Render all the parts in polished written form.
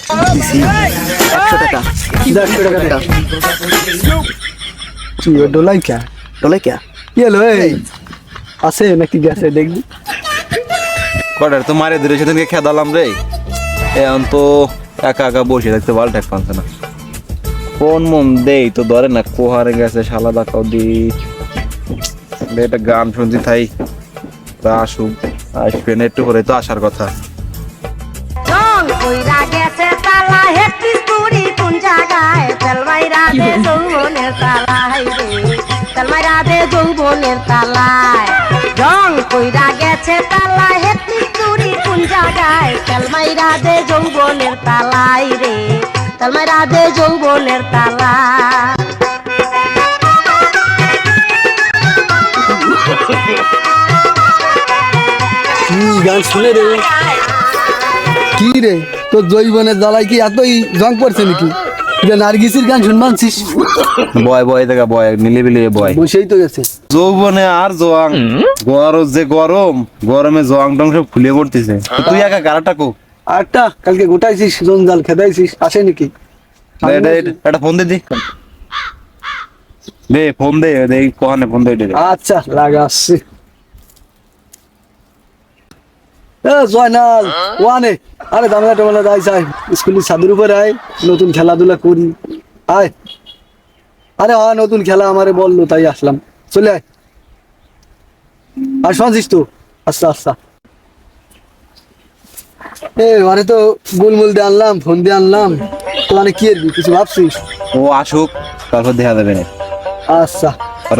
100 টাকা। 100 টাকা। কি ও ডলাই কে? ডলাই কে? কি হলো এই? আছে নাকি গেছে দেখবি? কটার তো মারে ধরে সেদিনকে খেদালাম রে, এখন তো একা একা বসে থাকতে ভালো ঠেক পাচ্ছে না। কোন মন দেই তো ধরে না, কোহারে গেছে শালা দাকাও দি। একটা গান শুনছি তাই তা আসুক, আসবে না একটু পরে তো আসার কথা। রং কইরা গেছে তালা হেটি তুরি কোন জায়গায় তেলমাইরা দে যৌবনের তালায় রে তেলমাইরা দে যৌবনের তালায় রং কইরা গেছে তালা হেটি তুরি কোন জায়গায় তেলমাইরা দে যৌবনের তালায় রে তেলমাইরা দে যৌবনের তালায়। কি গান শুনে রে? কি রে তোর জৈবনের জ্বালাই কি এতই জং পড়ছে নাকি? যে নার্গিসের গান শুনবানছিস? বয় বয় দেখা বয় নিলিবিলি বয় বসেই তো গেছে। যৌবনে আর জোয়াং গরম যে গরম, গরমে জোয়াং টং সব ফুলে পড়তেছে। তুই একা গাড়াটা কো আরটা কালকে গোটাইছিস, জঞ্জাল খেদাইছিস, আসে নাকি? এটা ফোন দে দি, দে ফোন দে, দেই কোহানে ফোন দে। আচ্ছা লাগা আসছে। জয়নাল ওয়ানে, আরে দামলা টামলা যাই চাই স্কুলের ছাদের উপরে আয়, নতুন খেলাধুলা করি আয়। আরে হয় নতুন খেলা আমারে বললো তাই আসলাম, চলে আয়। আর শুনছিস তো? আচ্ছা আচ্ছা। আরে তো গোলমোল দিয়ে আনলাম, ফোন দিয়ে আনলাম, তো মানে কি এরবি কিছু ভাবছিস? ও আসুক তারপর দেখা যাবে না। আচ্ছা আর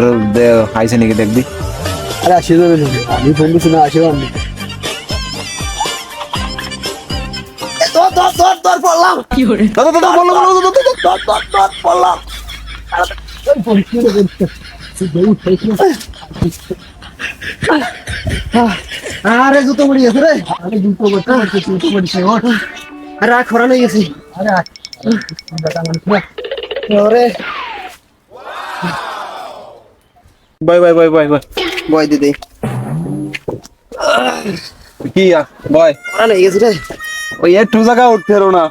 আইসে নাকি দেখবি। আরে আসে যাবে না, আমি ফোন দিচ্ছি না, আসে আমি আরে জুতো পড়ে গেছে রে, আরে জুতো পড়ছে ওঠ। আরে খরা হয়ে গেছি। আরে ওরে bye bye bye bye bye বয় দিদি। কি বয় খরা হয়ে গেছে রে। ওই একটু জায়গা উঠতে পারো না।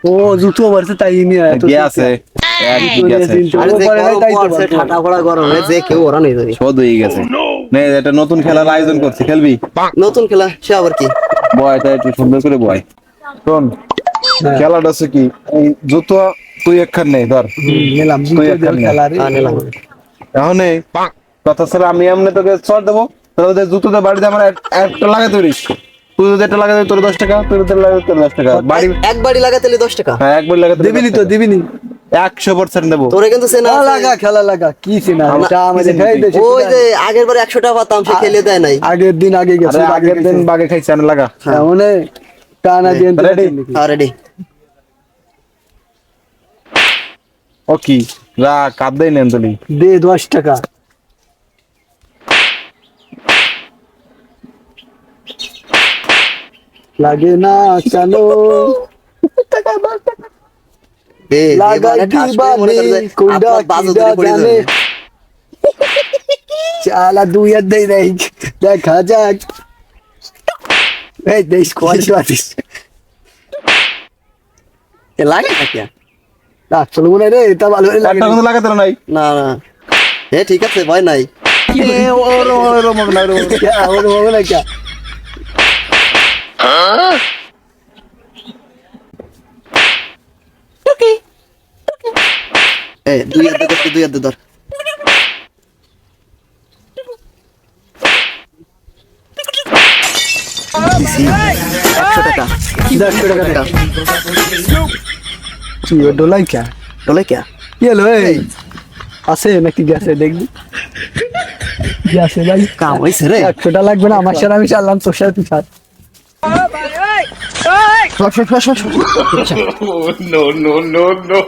ও জুতো পড়ছে তাই নিয়ে গেছে আরে যে গরম পড়ছে, ঠাটা পড়া গরম যে কেউ ওরা নেই যাবে। সদ হয়ে গেছে। নে একটা নতুন খেলার আয়োজন করছি, খেলবি? নতুন খেলা সে আবার কি? বয় তাই একটু সুন্দর করে বয়। শোন খেলাটা হচ্ছে কি, এই জুতো তুই একখান নেই ধর, নিলাম তুই জুতো একখান দিয়ে নে। খেলা রে। নিলাম। এখন এই কথা ছাড়া আমি এমনি তোকে চড় দেবো, তোদের জুতোতে বাড়িতে আমার একটা লাগাতে পারিস। তুই যদি একটা লাগাতে তোর 10 টাকা, তুই যদি লাগাতে তোর 10 টাকা। বাড়ি এক বাড়ি লাগাতে 10 টাকা। হ্যাঁ একবার লাগাতে দিবিনি তো দিবিনি? 100% দেবো। তোরে কিন্তু চেনা আছে। লাগা খেলা লাগা কি চেনা? এটা আমাদের খাই দে। ওই যে আগের বার 100 টাকা পাতাম, সে খেলে দেয় নাই। আগের দিন আগে গেছে, আরে আগের দিন বাগে খাইছে না লাগা। মানে টানা দিয়ে Ready? রেডি। ও কি রা কাদ দেই নেন তুলি দে 10 টাকা। লাগে না চলো লাগাই দিবানে কোইডা কিডা জানে। চালা দুই আর দেই নাই, দেখা যাক। এই দেশ কোয়ালিটি আছিস এ লাগে না কি? না চলো মনে রে, এটা ভালো লাগে একটা কোনো লাগাতে নাই। না না, এ ঠিক আছে, ভয় নাই। ওর মগ না রে। ওর হবে না কি? এ দুই হাতে ধর, দুই হাতে ধর। দিছি 100 টাকা। 100 টাকা। কি ও ডলাই কে? ডলাই কে? কি হলো এই? আছে নাকি গেছে দেখবি? গেছে ভাই, কাম হইছে রে। 100 টাকা লাগবে না আমার সাথে, আমি চাললাম তোর সাথে তুই ছাড়। no, no, no, no.